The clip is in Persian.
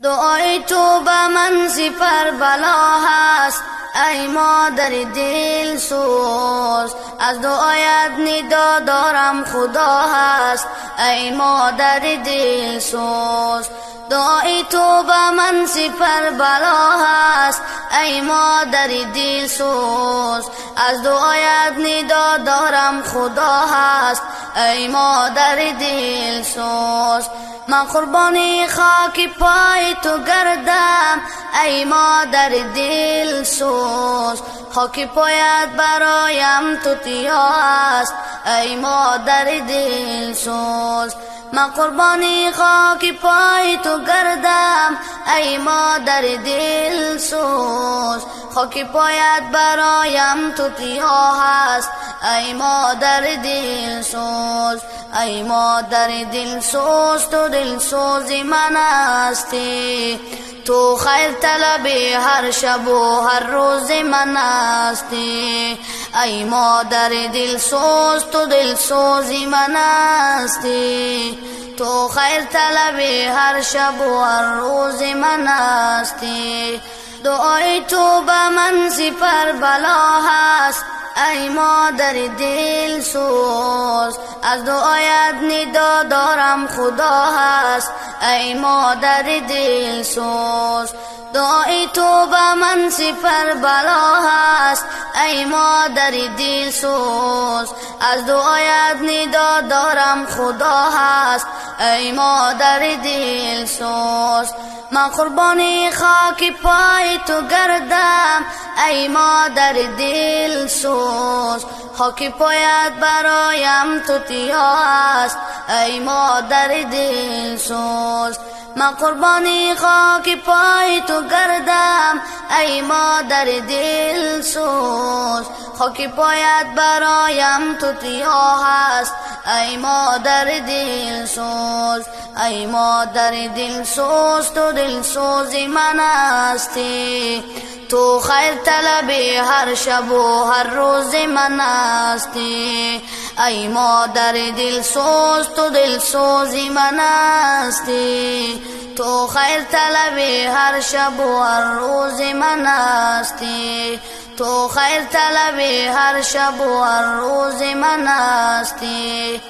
دعای تو به من سپر بلا هست ای مادر دل سوز، از دعایت ندا دارم خدا هست ای مادر دل سوز. دعای تو به من سپر بلا هست ای مادر دل سوز، از دعایت ندا دارم خدا هست ای مادر دل سوز. من قربانی خاک پای تو گردم ای مادر دل سوز، خاک پایت برایم توتیا است ای مادر دل سوز. من قربانی خاک پای تو گردم ای مادر دل سوز، خاک پایت برایم توتیا هست ای مادر دل سوز. ای مادر دل سوز تو دل سوز من هستی، تو خیر طلب هر شب و هر روز من هستی. ای مادر دل سوز تو دل سوز من هستی، تو خیر طلب هر شب و هر روز من هستی. دعای تو به من سپر بلا هست ای مادر دل سوز، از دعایت ندا دارم خدا هست ای مادر دل سوز. دعای تو به من سپر بلا هست ای مادر دل سوز، از دعایت ندا دارم خدا هست ای مادر دل سوز. من قربانی خاک پای تو گردم ای مادر دل سوز، خاک پایت برایم توتیا است ای مادر دل سوز. من قربانی خاک پای تو گردم ای مادر دل سوز، خاک پایت برایم توتیا هست ای مادر دل سوز. ای مادر دل سوز تو دل سوز من هستی، تو خیر طلب هر شب و هر روز من هستی. ای مادر دل سوز تو دل سوز من هستی، تو خیر طلب هر شب و هر روز من هستی. تو خیر طلب هر شب و هر روز من هستی.